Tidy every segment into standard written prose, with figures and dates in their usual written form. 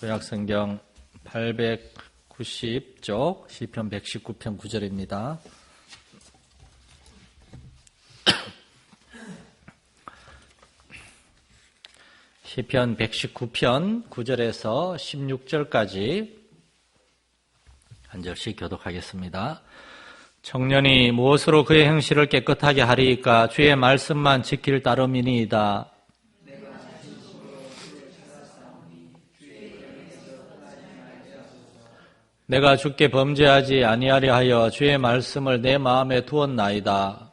구약성경 890쪽 시편 119편 9절입니다. 시편 119편 9절에서 16절까지 한 절씩 교독하겠습니다. 청년이 무엇으로 그의 행실을 깨끗하게 하리이까? 주의 말씀만 지킬 따름이니이다. 내가 주께 범죄하지 아니하려 하여 주의 말씀을 내 마음에 두었나이다.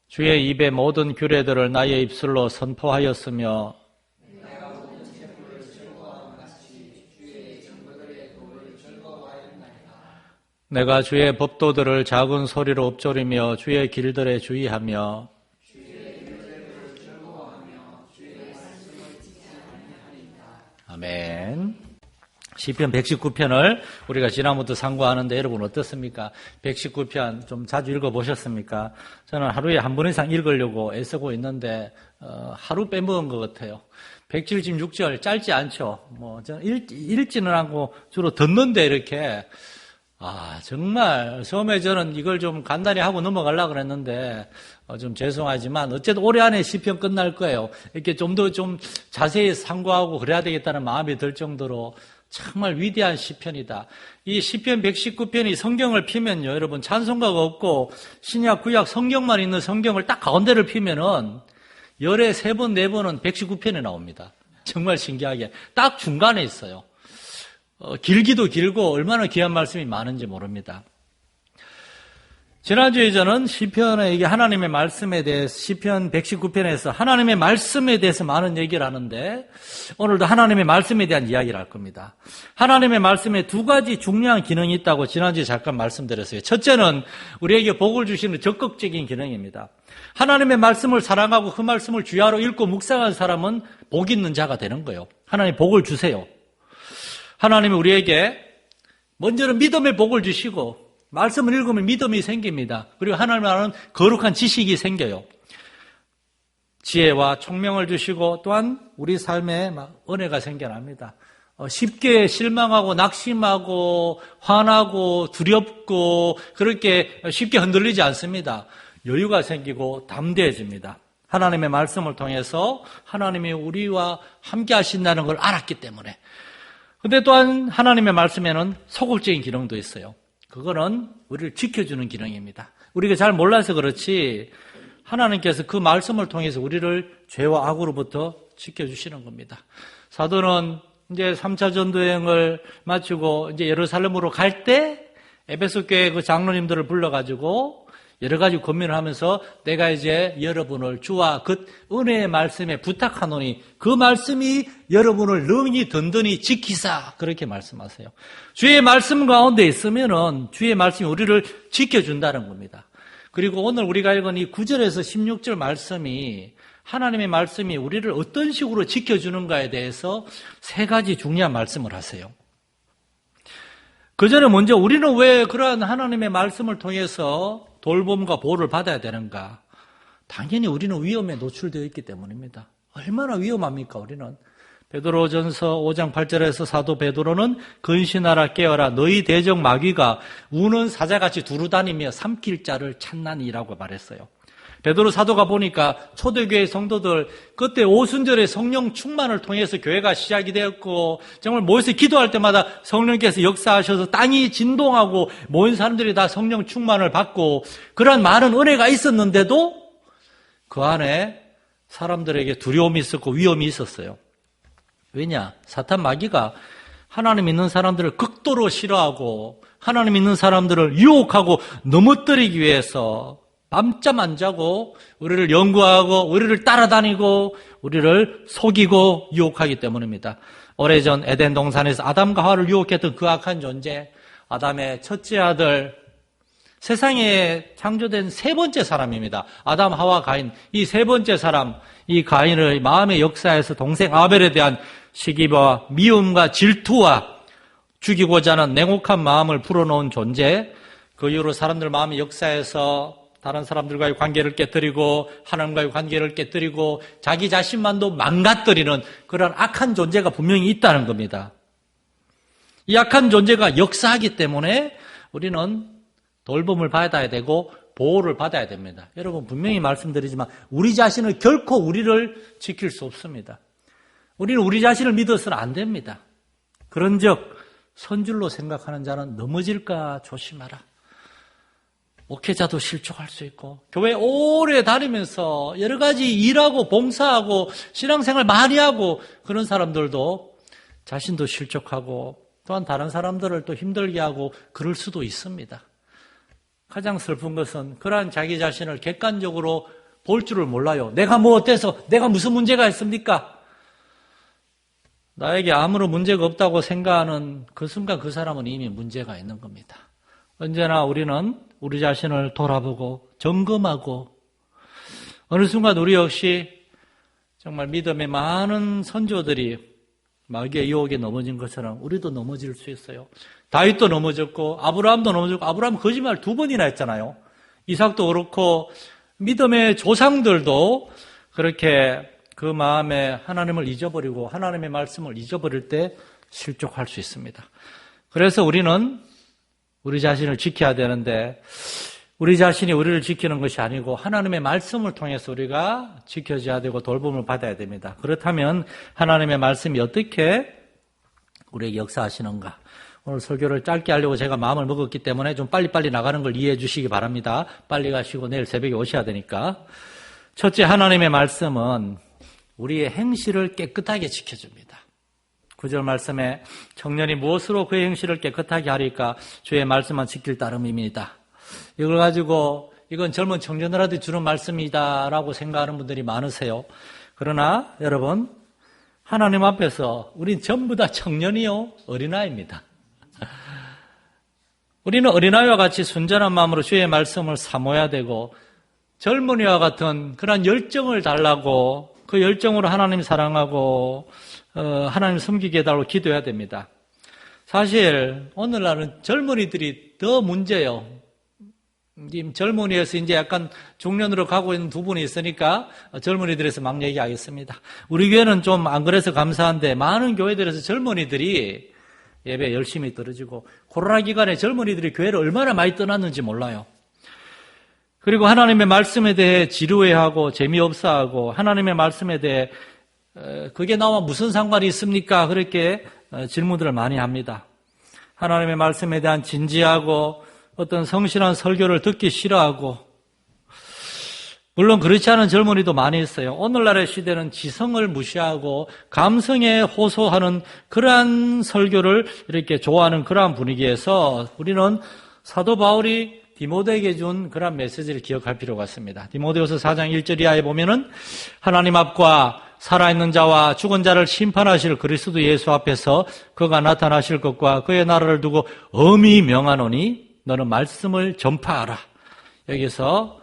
주의 입의 모든 규례들을 나의 입술로 선포하였으며 내가 주의 법도들을 작은 소리로 읊조리며 주의 길들에 주의하며 아멘. 시편 119편을 우리가 지난번부터 상고하는데 여러분 어떻습니까? 119편 좀 자주 읽어보셨습니까? 저는 하루에 한 번 이상 읽으려고 애쓰고 있는데 하루 빼먹은 것 같아요. 176절 짧지 않죠? 저는 읽지는 않고 주로 듣는데 이렇게 정말 처음에 저는 이걸 좀 간단히 하고 넘어가려고 그랬는데 좀 죄송하지만 어쨌든 올해 안에 시편 끝날 거예요. 이렇게 좀 더 좀 자세히 상고하고 그래야 되겠다는 마음이 들 정도로 정말 위대한 시편이다. 이 시편 119편이 성경을 피면요, 여러분 찬송가가 없고 신약 구약 성경만 있는 성경을 딱 가운데를 피면은 열에 3번, 4번은 119편에 나옵니다. 정말 신기하게 딱 중간에 있어요. 길기도 길고 얼마나 귀한 말씀이 많은지 모릅니다. 지난주에 저는 시편의 하나님의 말씀에 대해서 시편 119편에서 하나님의 말씀에 대해서 많은 얘기를 하는데 오늘도 하나님의 말씀에 대한 이야기를 할 겁니다. 하나님의 말씀에 2가지 중요한 기능이 있다고 지난주에 잠깐 말씀드렸어요. 첫째는 우리에게 복을 주시는 적극적인 기능입니다. 하나님의 말씀을 사랑하고 그 말씀을 주야로 읽고 묵상한 사람은 복 있는 자가 되는 거예요. 하나님 복을 주세요. 하나님이 우리에게 먼저는 믿음의 복을 주시고 말씀을 읽으면 믿음이 생깁니다. 그리고 하나님은 거룩한 지식이 생겨요. 지혜와 총명을 주시고 또한 우리 삶에 은혜가 생겨납니다. 쉽게 실망하고 낙심하고 화나고 두렵고 그렇게 쉽게 흔들리지 않습니다. 여유가 생기고 담대해집니다. 하나님의 말씀을 통해서 하나님이 우리와 함께 하신다는 걸 알았기 때문에. 근데 또한 하나님의 말씀에는 소극적인 기능도 있어요. 그거는 우리를 지켜주는 기능입니다. 우리가 잘 몰라서 그렇지 하나님께서 그 말씀을 통해서 우리를 죄와 악으로부터 지켜주시는 겁니다. 사도는 이제 3차 전도여행을 마치고 이제 예루살렘으로 갈 때 에베소 교회 그 장로님들을 불러가지고 여러 가지 고민을 하면서 내가 이제 여러분을 주와 그 은혜의 말씀에 부탁하노니 그 말씀이 여러분을 능히 든든히 지키사 그렇게 말씀하세요. 주의 말씀 가운데 있으면은 주의 말씀이 우리를 지켜준다는 겁니다. 그리고 오늘 우리가 읽은 이 9절에서 16절 말씀이 하나님의 말씀이 우리를 어떤 식으로 지켜주는가에 대해서 3가지 중요한 말씀을 하세요. 그 전에 먼저 우리는 왜 그러한 하나님의 말씀을 통해서 돌봄과 보호를 받아야 되는가? 당연히 우리는 위험에 노출되어 있기 때문입니다. 얼마나 위험합니까, 우리는? 베드로전서 5장 8절에서 사도 베드로는 근신하라 깨어라 너희 대적 마귀가 우는 사자같이 두루다니며 삼킬 자를 찾나니라고 말했어요. 베드로 사도가 보니까 초대교회 성도들 그때 오순절에 성령 충만을 통해서 교회가 시작이 되었고 정말 모여서 기도할 때마다 성령께서 역사하셔서 땅이 진동하고 모인 사람들이 다 성령 충만을 받고 그러한 많은 은혜가 있었는데도 그 안에 사람들에게 두려움이 있었고 위험이 있었어요. 왜냐? 사탄 마귀가 하나님 믿는 사람들을 극도로 싫어하고 하나님 믿는 사람들을 유혹하고 넘어뜨리기 위해서 밤잠 안 자고 우리를 연구하고 우리를 따라다니고 우리를 속이고 유혹하기 때문입니다. 오래전 에덴 동산에서 아담과 하와를 유혹했던 그 악한 존재 아담의 첫째 아들 세상에 창조된 3번째 사람입니다. 아담, 하와, 가인 이 3번째 사람 이 가인의 마음의 역사에서 동생 아벨에 대한 시기와 미움과 질투와 죽이고자 하는 냉혹한 마음을 불어넣은 존재 그 이후로 사람들 마음의 역사에서 다른 사람들과의 관계를 깨뜨리고 하나님과의 관계를 깨뜨리고 자기 자신만도 망가뜨리는 그런 악한 존재가 분명히 있다는 겁니다. 이 악한 존재가 역사하기 때문에 우리는 돌봄을 받아야 되고 보호를 받아야 됩니다. 여러분 분명히 말씀드리지만 우리 자신을 결코 우리를 지킬 수 없습니다. 우리는 우리 자신을 믿어서는 안 됩니다. 그런즉 선줄로 생각하는 자는 넘어질까 조심하라. 목회자도 실족할 수 있고 교회 오래 다니면서 여러 가지 일하고 봉사하고 신앙생활 많이 하고 그런 사람들도 자신도 실족하고 또한 다른 사람들을 또 힘들게 하고 그럴 수도 있습니다. 가장 슬픈 것은 그러한 자기 자신을 객관적으로 볼 줄을 몰라요. 내가 뭐 어때서 내가 무슨 문제가 있습니까? 나에게 아무런 문제가 없다고 생각하는 그 순간 그 사람은 이미 문제가 있는 겁니다. 언제나 우리는 우리 자신을 돌아보고 점검하고 어느 순간 우리 역시 정말 믿음의 많은 선조들이 마귀의 유혹에 넘어진 것처럼 우리도 넘어질 수 있어요. 다윗도 넘어졌고 아브라함도 넘어졌고 아브라함 거짓말 2번이나 했잖아요. 이삭도 그렇고 믿음의 조상들도 그렇게 그 마음에 하나님을 잊어버리고 하나님의 말씀을 잊어버릴 때 실족할 수 있습니다. 그래서 우리는 우리 자신을 지켜야 되는데 우리 자신이 우리를 지키는 것이 아니고 하나님의 말씀을 통해서 우리가 지켜져야 되고 돌봄을 받아야 됩니다. 그렇다면 하나님의 말씀이 어떻게 우리에게 역사하시는가? 오늘 설교를 짧게 하려고 제가 마음을 먹었기 때문에 좀 빨리빨리 나가는 걸 이해해 주시기 바랍니다. 빨리 가시고 내일 새벽에 오셔야 되니까. 첫째, 하나님의 말씀은 우리의 행실을 깨끗하게 지켜줍니다. 9절 말씀에 청년이 무엇으로 그의 행실을 깨끗하게 하리까? 주의 말씀만 지킬 따름입니다. 이걸 가지고 이건 젊은 청년들한테 주는 말씀이다라고 생각하는 분들이 많으세요. 그러나 여러분 하나님 앞에서 우린 전부 다 청년이요 어린아이입니다. 우리는 어린아이와 같이 순전한 마음으로 주의 말씀을 사모해야 되고 젊은이와 같은 그런 열정을 달라고 그 열정으로 하나님 사랑하고 하나님 섬기게 해달라고 기도해야 됩니다. 사실 오늘날은 젊은이들이 더 문제예요. 젊은이에서 이제 약간 중년으로 가고 있는 두 분이 있으니까 젊은이들에서 막 얘기하겠습니다. 우리 교회는 좀 안 그래서 감사한데 많은 교회들에서 젊은이들이 예배 열심히 떨어지고 코로나 기간에 젊은이들이 교회를 얼마나 많이 떠났는지 몰라요. 그리고 하나님의 말씀에 대해 지루해하고 재미없어하고 하나님의 말씀에 대해 그게 나와 무슨 상관이 있습니까? 그렇게 질문들을 많이 합니다. 하나님의 말씀에 대한 진지하고 어떤 성실한 설교를 듣기 싫어하고 물론 그렇지 않은 젊은이도 많이 있어요. 오늘날의 시대는 지성을 무시하고 감성에 호소하는 그러한 설교를 이렇게 좋아하는 그러한 분위기에서 우리는 사도 바울이 디모데에게 준 그런 메시지를 기억할 필요가 있습니다. 디모데후서 4장 1절 이하에 보면은 하나님 앞과 살아있는 자와 죽은 자를 심판하실 그리스도 예수 앞에서 그가 나타나실 것과 그의 나라를 두고 엄히 명하노니 너는 말씀을 전파하라. 여기서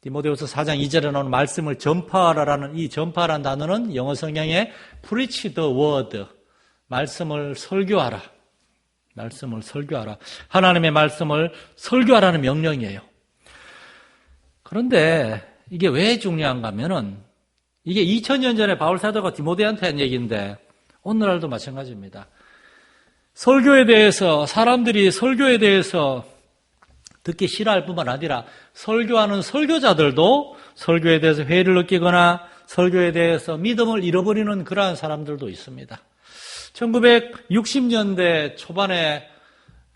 디모데후서 4장 2절에 나오는 말씀을 전파하라라는 이 전파라는 단어는 영어 성경에 preach the word, 말씀을 설교하라. 말씀을 설교하라. 하나님의 말씀을 설교하라는 명령이에요. 그런데 이게 왜 중요한가 하면은 이게 2000년 전에 바울 사도가 디모데한테 한 얘기인데 오늘날도 마찬가지입니다. 설교에 대해서 사람들이 설교에 대해서 듣기 싫어할 뿐만 아니라 설교하는 설교자들도 설교에 대해서 회의를 느끼거나 설교에 대해서 믿음을 잃어버리는 그러한 사람들도 있습니다. 1960년대 초반에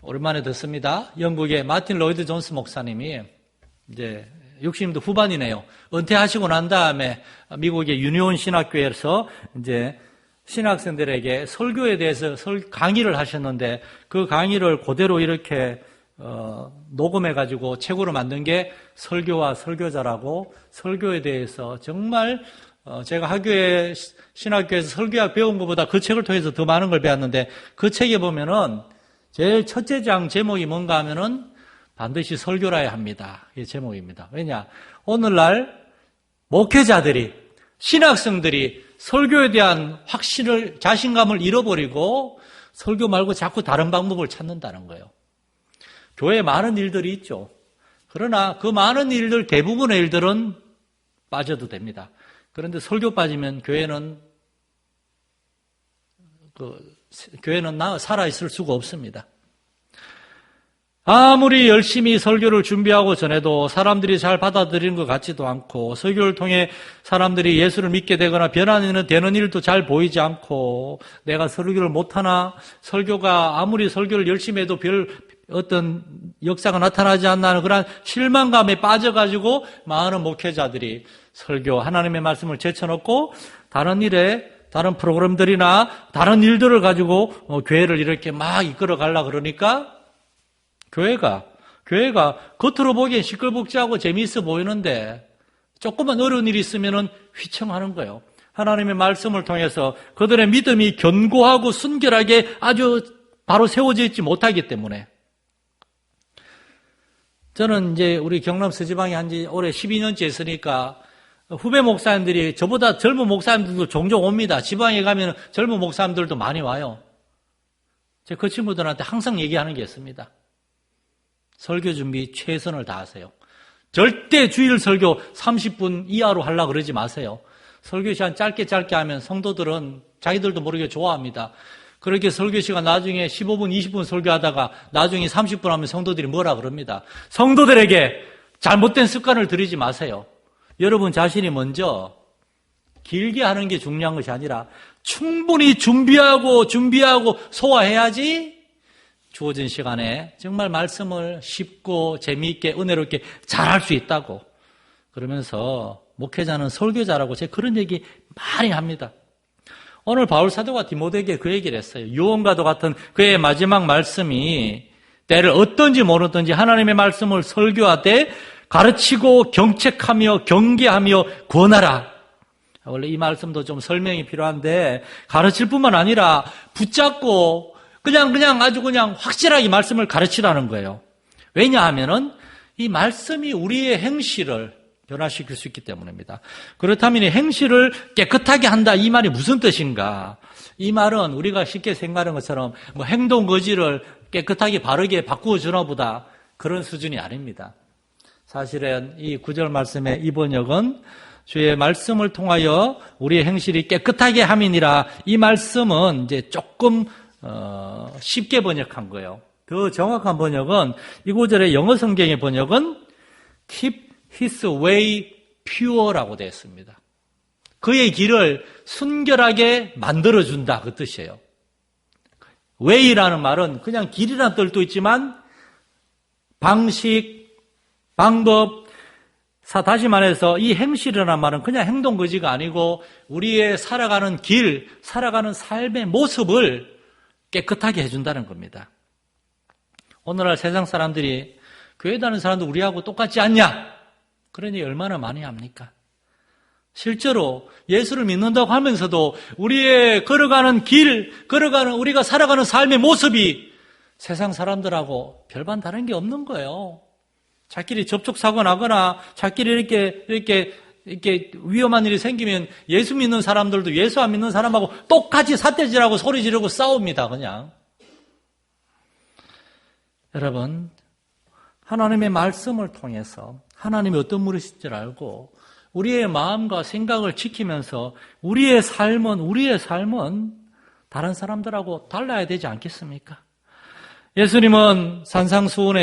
오랜만에 듣습니다. 영국의 마틴 로이드 존스 목사님이 이제 60년대 후반이네요. 은퇴하시고 난 다음에 미국의 유니온 신학교에서 이제 신학생들에게 설교에 대해서 강의를 하셨는데 그 강의를 그대로 이렇게 녹음해가지고 책으로 만든 게 설교와 설교자라고 설교에 대해서 정말 제가 학교에 신학교에서 설교학 배운 것보다 그 책을 통해서 더 많은 걸 배웠는데 그 책에 보면은 제일 첫째 장 제목이 뭔가 하면은 반드시 설교라야 합니다. 이게 제목입니다. 왜냐? 오늘날 목회자들이 신학생들이 설교에 대한 확신을 자신감을 잃어버리고 설교 말고 자꾸 다른 방법을 찾는다는 거예요. 교회에 많은 일들이 있죠. 그러나 그 많은 일들, 대부분의 일들은 빠져도 됩니다. 그런데 설교 빠지면 교회는 살아있을 수가 없습니다. 아무리 열심히 설교를 준비하고 전해도 사람들이 잘 받아들이는 것 같지도 않고, 설교를 통해 사람들이 예수를 믿게 되거나 변화는 되는 일도 잘 보이지 않고, 내가 설교를 못하나, 설교가 아무리 설교를 열심히 해도 별 어떤 역사가 나타나지 않나 하는 그런 실망감에 빠져가지고 많은 목회자들이 설교, 하나님의 말씀을 제쳐놓고 다른 일에, 다른 프로그램들이나 다른 일들을 가지고 교회를 이렇게 막 이끌어 가려고 그러니까 교회가 겉으로 보기엔 시끌벅적하고 재미있어 보이는데 조금만 어려운 일이 있으면 휘청하는 거예요. 하나님의 말씀을 통해서 그들의 믿음이 견고하고 순결하게 아주 바로 세워져 있지 못하기 때문에. 저는 이제 우리 경남 서지방에 한지 올해 12년째 있으니까 후배 목사님들이, 저보다 젊은 목사님들도 종종 옵니다. 지방에 가면 젊은 목사님들도 많이 와요. 제가 그 친구들한테 항상 얘기하는 게 있습니다. 설교 준비 최선을 다하세요. 절대 주일 설교 30분 이하로 하려고 그러지 마세요. 설교 시간 짧게 하면 성도들은 자기들도 모르게 좋아합니다. 그렇게 설교 시간 나중에 15분, 20분 설교하다가 나중에 30분 하면 성도들이 뭐라 그럽니다. 성도들에게 잘못된 습관을 들이지 마세요. 여러분 자신이 먼저 길게 하는 게 중요한 것이 아니라 충분히 준비하고 소화해야지 주어진 시간에 정말 말씀을 쉽고 재미있게 은혜롭게 잘할 수 있다고. 그러면서 목회자는 설교자라고 제가 그런 얘기 많이 합니다. 오늘 바울 사도가 디모데에게 그 얘기를 했어요. 유언과도 같은 그의 마지막 말씀이 때를 어떤지 모르든지 하나님의 말씀을 설교하되 가르치고 경책하며 경계하며 권하라. 원래 이 말씀도 좀 설명이 필요한데 가르칠 뿐만 아니라 붙잡고 그냥 아주 확실하게 말씀을 가르치라는 거예요. 왜냐하면은 이 말씀이 우리의 행실을 변화시킬 수 있기 때문입니다. 그렇다면 이 행실을 깨끗하게 한다, 이 말이 무슨 뜻인가? 이 말은 우리가 쉽게 생각하는 것처럼 뭐 행동 거지를 깨끗하게 바르게 바꾸어 주나 보다 그런 수준이 아닙니다. 사실은 이 9절 말씀의 이 번역은 주의 말씀을 통하여 우리의 행실이 깨끗하게 함이니라. 이 말씀은 이제 조금 쉽게 번역한 거예요. 더 정확한 번역은 이 구절의 영어 성경의 번역은 keep his way pure라고 되어 있습니다. 그의 길을 순결하게 만들어준다 그 뜻이에요. way라는 말은 그냥 길이라는 뜻도 있지만 방식, 방법, 다시 말해서 이 행실이라는 말은 그냥 행동 거지가 아니고 우리의 살아가는 길, 살아가는 삶의 모습을 깨끗하게 해준다는 겁니다. 오늘날 세상 사람들이 교회 다니는 사람도 우리하고 똑같지 않냐? 그러니 얼마나 많이 합니까? 실제로 예수를 믿는다고 하면서도 우리의 걸어가는 길, 우리가 살아가는 삶의 모습이 세상 사람들하고 별반 다른 게 없는 거예요. 자기들이 접촉사고 나거나 자기들이 이렇게 위험한 일이 생기면 예수 믿는 사람들도 예수 안 믿는 사람하고 똑같이 삿대질하고 소리 지르고 싸웁니다, 그냥. 여러분, 하나님의 말씀을 통해서 하나님이 어떤 분이신지를 알고 우리의 마음과 생각을 지키면서 우리의 삶은 다른 사람들하고 달라야 되지 않겠습니까? 예수님은 산상수훈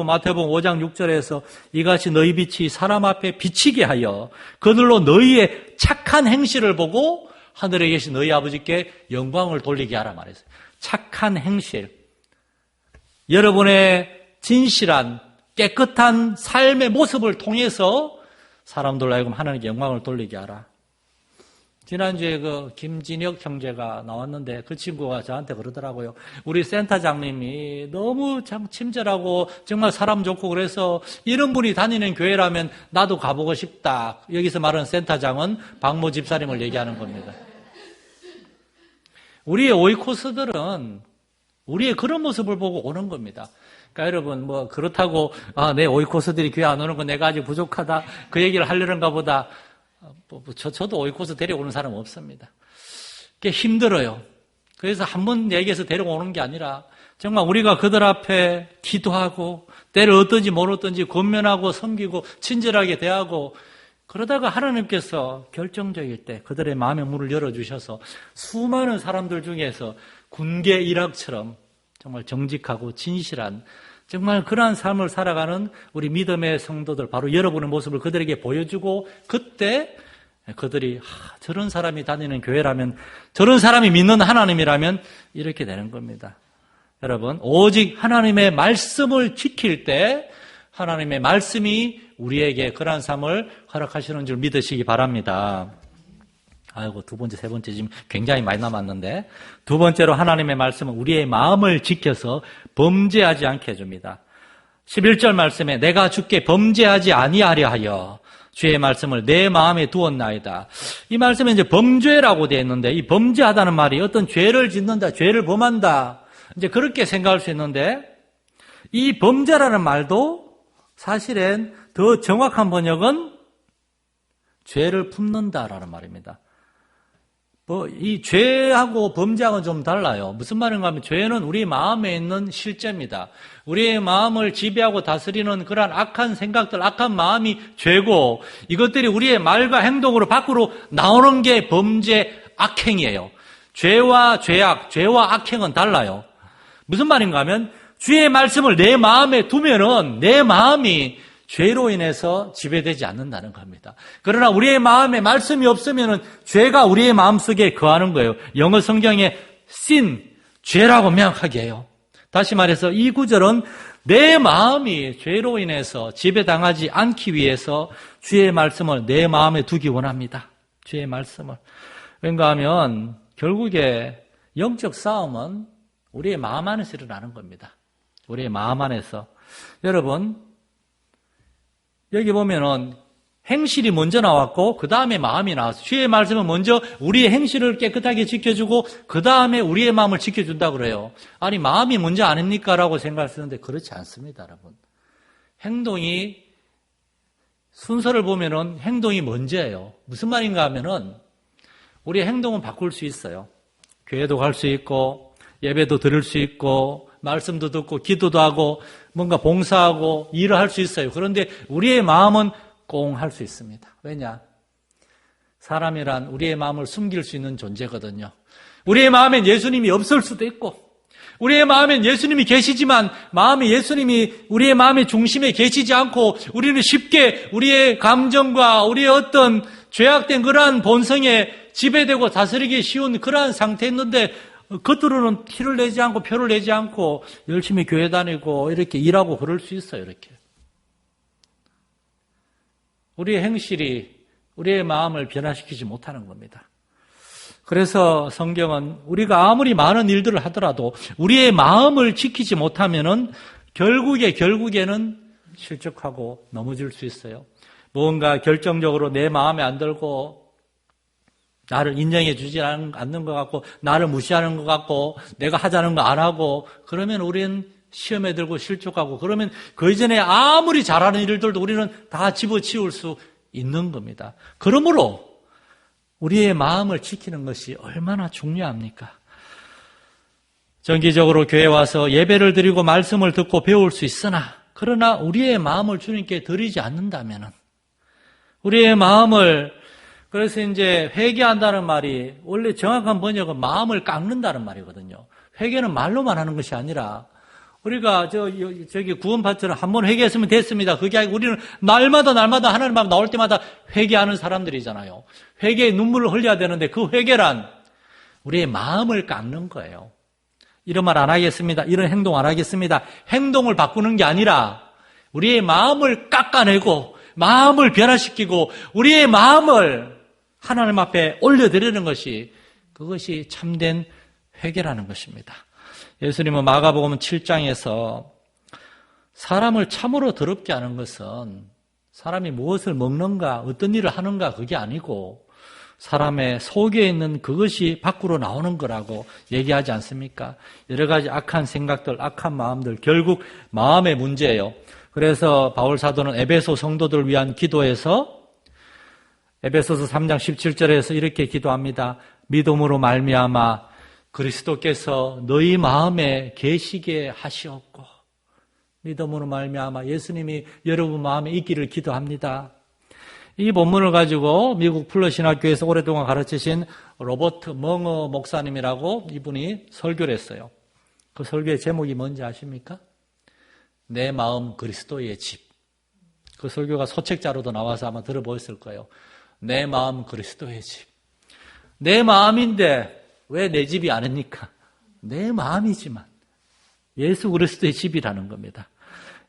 마태복음 5장 6절에서 이같이 너희 빛이 사람 앞에 비치게 하여 그들로 너희의 착한 행실을 보고 하늘에 계신 너희 아버지께 영광을 돌리게 하라 말했어요. 착한 행실. 여러분의 진실한 깨끗한 삶의 모습을 통해서 사람들로 하여금 하나님께 영광을 돌리게 하라. 지난주에 그 김진혁 형제가 나왔는데 그 친구가 저한테 그러더라고요. 우리 센터장님이 너무 참 친절하고 정말 사람 좋고 그래서 이런 분이 다니는 교회라면 나도 가보고 싶다. 여기서 말하는 센터장은 박모 집사님을 얘기하는 겁니다. 우리의 오이코스들은 우리의 그런 모습을 보고 오는 겁니다. 그러니까 여러분 뭐 그렇다고 내 오이코스들이 교회 안 오는 건 내가 아직 부족하다 그 얘기를 하려는가 보다. 저도 오이코스 데려오는 사람 없습니다. 그게 힘들어요. 그래서 한 번 얘기해서 데려오는 게 아니라 정말 우리가 그들 앞에 기도하고 때를 어떤지 모르든지 권면하고 섬기고 친절하게 대하고 그러다가 하나님께서 결정적일 때 그들의 마음의 문을 열어주셔서 수많은 사람들 중에서 군계 일학처럼 정말 정직하고 진실한 정말 그러한 삶을 살아가는 우리 믿음의 성도들, 바로 여러분의 모습을 그들에게 보여주고 그때 그들이 저런 사람이 다니는 교회라면, 저런 사람이 믿는 하나님이라면 이렇게 되는 겁니다. 여러분, 오직 하나님의 말씀을 지킬 때 하나님의 말씀이 우리에게 그러한 삶을 허락하시는 줄 믿으시기 바랍니다. 아이고, 두 번째, 세 번째 지금 굉장히 많이 남았는데, 두 번째로 하나님의 말씀은 우리의 마음을 지켜서 범죄하지 않게 해줍니다. 11절 말씀에 내가 주께 범죄하지 아니하려 하여 주의 말씀을 내 마음에 두었나이다. 이 말씀에 이제 범죄라고 되어 있는데, 이 범죄하다는 말이 어떤 죄를 짓는다, 죄를 범한다, 이제 그렇게 생각할 수 있는데, 이 범죄라는 말도 사실은 더 정확한 번역은 죄를 품는다라는 말입니다. 이 죄하고 범죄하고는 좀 달라요. 무슨 말인가 하면 죄는 우리 마음에 있는 실제입니다. 우리의 마음을 지배하고 다스리는 그러한 악한 생각들, 악한 마음이 죄고 이것들이 우리의 말과 행동으로 밖으로 나오는 게 범죄, 악행이에요. 죄와 죄악, 죄와 악행은 달라요. 무슨 말인가 하면 주의 말씀을 내 마음에 두면은 내 마음이 죄로 인해서 지배되지 않는다는 겁니다. 그러나 우리의 마음에 말씀이 없으면 죄가 우리의 마음속에 거하는 거예요. 영어 성경에 sin, 죄라고 명확하게 해요. 다시 말해서 이 구절은 내 마음이 죄로 인해서 지배당하지 않기 위해서 주의 말씀을 내 마음에 두기 원합니다. 주의 말씀을. 왠가 하면 결국에 영적 싸움은 우리의 마음 안에서 일어나는 겁니다. 우리의 마음 안에서. 여러분, 여기 보면은 행실이 먼저 나왔고 그 다음에 마음이 나왔어요. 주의 말씀은 먼저 우리의 행실을 깨끗하게 지켜주고 그 다음에 우리의 마음을 지켜준다고 그래요. 아니 마음이 먼저 아닙니까? 라고 생각하시는데 그렇지 않습니다. 여러분. 행동이 순서를 보면은 행동이 먼저예요. 무슨 말인가 하면은 우리의 행동은 바꿀 수 있어요. 교회도 갈 수 있고 예배도 들을 수 있고 말씀도 듣고 기도도 하고 뭔가 봉사하고 일을 할 수 있어요. 그런데 우리의 마음은 꽁 할 수 있습니다. 왜냐? 사람이란 우리의 마음을 숨길 수 있는 존재거든요. 우리의 마음엔 예수님이 없을 수도 있고 우리의 마음엔 예수님이 계시지만 마음에 예수님이 우리의 마음의 중심에 계시지 않고 우리는 쉽게 우리의 감정과 우리의 어떤 죄악된 그러한 본성에 지배되고 다스리기 쉬운 그러한 상태였는데 겉으로는 티를 내지 않고 표를 내지 않고 열심히 교회 다니고 이렇게 일하고 그럴 수 있어요. 이렇게. 우리의 행실이 우리의 마음을 변화시키지 못하는 겁니다. 그래서 성경은 우리가 아무리 많은 일들을 하더라도 우리의 마음을 지키지 못하면은 결국에는 실족하고 넘어질 수 있어요. 뭔가 결정적으로 내 마음에 안 들고 나를 인정해 주지 않는 것 같고 나를 무시하는 것 같고 내가 하자는 거 안 하고 그러면 우리는 시험에 들고 실족하고 그러면 그 이전에 아무리 잘하는 일들도 우리는 다 집어치울 수 있는 겁니다. 그러므로 우리의 마음을 지키는 것이 얼마나 중요합니까? 정기적으로 교회에 와서 예배를 드리고 말씀을 듣고 배울 수 있으나 그러나 우리의 마음을 주님께 드리지 않는다면은 우리의 마음을 그래서 이제 회개한다는 말이 원래 정확한 번역은 마음을 깎는다는 말이거든요. 회개는 말로만 하는 것이 아니라 우리가 저기 구원받처럼 한번 회개했으면 됐습니다. 그게 아니고 우리는 날마다 하나님 앞 나올 때마다 회개하는 사람들이잖아요. 회개의 눈물을 흘려야 되는데 그 회개란 우리의 마음을 깎는 거예요. 이런 말 안 하겠습니다. 이런 행동 안 하겠습니다. 행동을 바꾸는 게 아니라 우리의 마음을 깎아내고 마음을 변화시키고 우리의 마음을 하나님 앞에 올려드리는 것이 그것이 참된 회개라는 것입니다. 예수님은 마가복음 7장에서 사람을 참으로 더럽게 하는 것은 사람이 무엇을 먹는가 어떤 일을 하는가 그게 아니고 사람의 속에 있는 그것이 밖으로 나오는 거라고 얘기하지 않습니까? 여러 가지 악한 생각들, 악한 마음들 결국 마음의 문제예요. 그래서 바울 사도는 에베소 성도들을 위한 기도에서 에베소서 3장 17절에서 이렇게 기도합니다. 믿음으로 말미암아 그리스도께서 너희 마음에 계시게 하시옵고 믿음으로 말미암아 예수님이 여러분 마음에 있기를 기도합니다. 이 본문을 가지고 미국 플러신학교에서 오랫동안 가르치신 로버트 멍어 목사님이라고 이분이 설교를 했어요. 그 설교의 제목이 뭔지 아십니까? 내 마음 그리스도의 집. 그 설교가 소책자로도 나와서 아마 들어보셨을 거예요. 내 마음 그리스도의 집. 내 마음인데 왜 내 집이 아닙니까? 내 마음이지만 예수 그리스도의 집이라는 겁니다.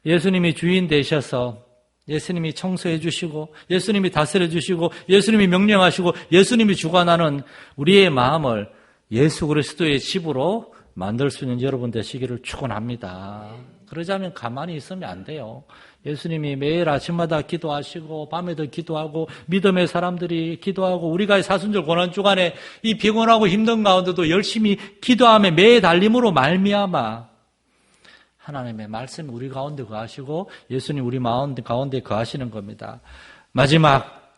예수님이 주인 되셔서 예수님이 청소해 주시고 예수님이 다스려 주시고 예수님이 명령하시고 예수님이 주관하는 우리의 마음을 예수 그리스도의 집으로 만들 수 있는 여러분 되시기를 축원합니다. 그러자면 가만히 있으면 안 돼요. 예수님이 매일 아침마다 기도하시고 밤에도 기도하고 믿음의 사람들이 기도하고 우리가 사순절 고난주간에 이 피곤하고 힘든 가운데도 열심히 기도하며 매일 달림으로 말미암아 하나님의 말씀이 우리 가운데 거하시고 예수님 우리 마음 가운데 거하시는 겁니다. 마지막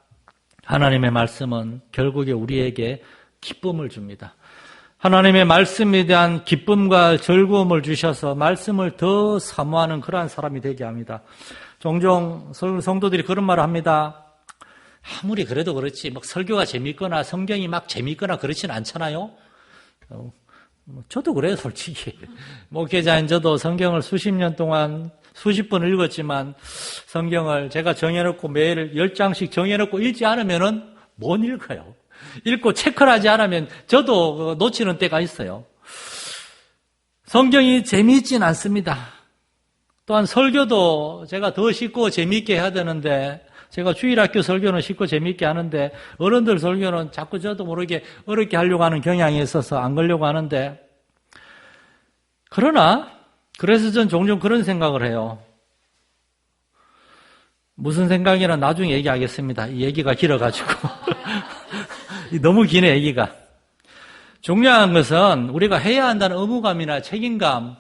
하나님의 말씀은 결국에 우리에게 기쁨을 줍니다. 하나님의 말씀에 대한 기쁨과 즐거움을 주셔서 말씀을 더 사모하는 그러한 사람이 되게 합니다. 종종 성도들이 그런 말을 합니다. 아무리 그래도 그렇지 막 설교가 재밌거나 성경이 막 재밌거나 그렇진 않잖아요. 저도 그래요, 솔직히. 목회자인 저도 성경을 수십 년 동안 수십 번 읽었지만 성경을 제가 정해놓고 매일 10장씩 정해놓고 읽지 않으면은 못 읽어요. 읽고 체크를 하지 않으면 저도 놓치는 때가 있어요. 성경이 재미있진 않습니다. 또한 설교도 제가 더 쉽고 재미있게 해야 되는데 제가 주일학교 설교는 쉽고 재미있게 하는데 어른들 설교는 자꾸 저도 모르게 어렵게 하려고 하는 경향이 있어서 안 걸려고 하는데 그러나 그래서 전 종종 그런 생각을 해요. 무슨 생각이나 나중에 얘기하겠습니다. 이 얘기가 길어가지고 너무 기네 얘기가. 중요한 것은 우리가 해야 한다는 의무감이나 책임감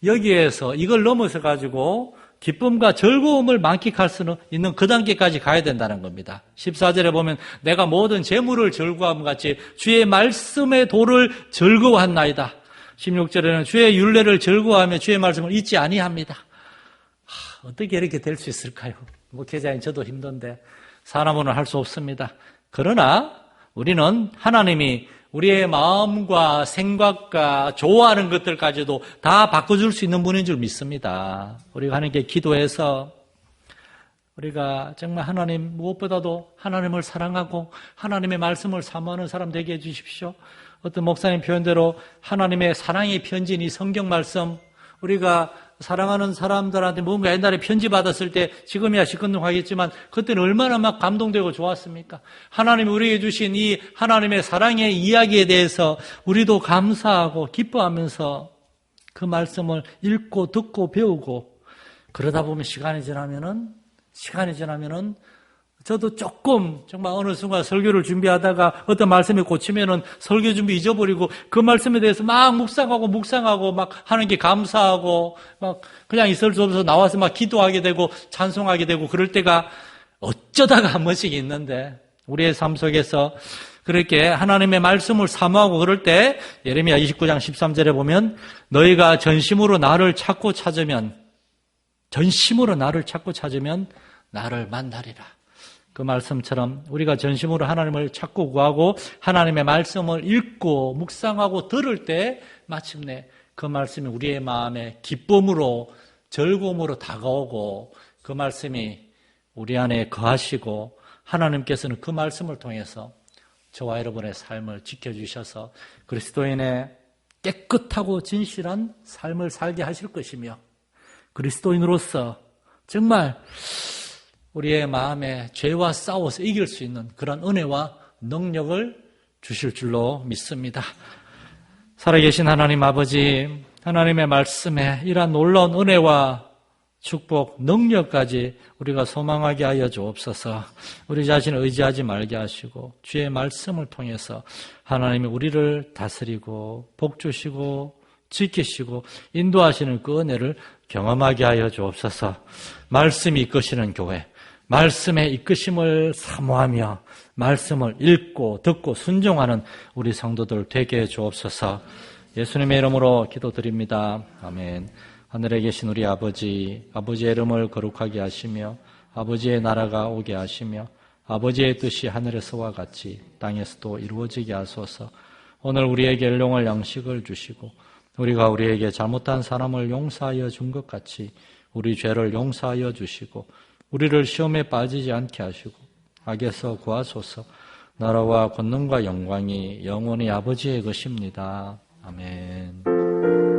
여기에서 이걸 넘어서 가지고 기쁨과 즐거움을 만끽할 수 있는 그 단계까지 가야 된다는 겁니다. 14절에 보면 내가 모든 재물을 즐거워함 같이 주의 말씀의 도를 즐거워한나이다. 16절에는 주의 율례를 즐거워하며 주의 말씀을 잊지 아니합니다. 어떻게 이렇게 될 수 있을까요? 목회자인 저도 힘든데 사람으로는 할 수 없습니다. 그러나 우리는 하나님이 우리의 마음과 생각과 좋아하는 것들까지도 다 바꿔줄 수 있는 분인 줄 믿습니다. 우리가 하나님께 기도해서 우리가 정말 하나님 무엇보다도 하나님을 사랑하고 하나님의 말씀을 사모하는 사람 되게 해주십시오. 어떤 목사님 표현대로 하나님의 사랑의 편지인 이 성경 말씀 우리가 사랑하는 사람들한테 뭔가 옛날에 편지 받았을 때 지금이야 시큰둥하겠지만 그때는 얼마나 막 감동되고 좋았습니까? 하나님이 우리에게 주신 이 하나님의 사랑의 이야기에 대해서 우리도 감사하고 기뻐하면서 그 말씀을 읽고 듣고 배우고 그러다 보면 시간이 지나면은 저도 조금 정말 어느 순간 설교를 준비하다가 어떤 말씀에 꽂히면은 설교 준비 잊어버리고 그 말씀에 대해서 막 묵상하고 막 하는 게 감사하고 막 그냥 있을 수 없어서 나와서 막 기도하게 되고 찬송하게 되고 그럴 때가 어쩌다가 한 번씩 있는데 우리의 삶 속에서 그렇게 하나님의 말씀을 사모하고 그럴 때 예레미야 29장 13절에 보면 너희가 전심으로 나를 찾고 찾으면 나를 만나리라. 그 말씀처럼 우리가 전심으로 하나님을 찾고 구하고 하나님의 말씀을 읽고 묵상하고 들을 때 마침내 그 말씀이 우리의 마음에 기쁨으로 즐거움으로 다가오고 그 말씀이 우리 안에 거하시고 하나님께서는 그 말씀을 통해서 저와 여러분의 삶을 지켜주셔서 그리스도인의 깨끗하고 진실한 삶을 살게 하실 것이며 그리스도인으로서 정말 우리의 마음에 죄와 싸워서 이길 수 있는 그런 은혜와 능력을 주실 줄로 믿습니다. 살아계신 하나님 아버지, 하나님의 말씀에 이러한 놀라운 은혜와 축복, 능력까지 우리가 소망하게 하여 주옵소서. 우리 자신을 의지하지 말게 하시고 주의 말씀을 통해서 하나님이 우리를 다스리고 복주시고 지키시고 인도하시는 그 은혜를 경험하게 하여 주옵소서. 말씀이 이끄시는 교회, 말씀의 이끄심을 사모하며 말씀을 읽고 듣고 순종하는 우리 성도들 되게 해 주옵소서. 예수님의 이름으로 기도드립니다. 아멘. 하늘에 계신 우리 아버지, 아버지의 이름을 거룩하게 하시며 아버지의 나라가 오게 하시며 아버지의 뜻이 하늘에서와 같이 땅에서도 이루어지게 하소서. 오늘 우리에게 일용할 양식을 주시고 우리가 우리에게 잘못한 사람을 용서하여 준 것 같이 우리 죄를 용서하여 주시고 우리를 시험에 빠지지 않게 하시고 악에서 구하소서. 나라와 권능과 영광이 영원히 아버지의 것입니다. 아멘.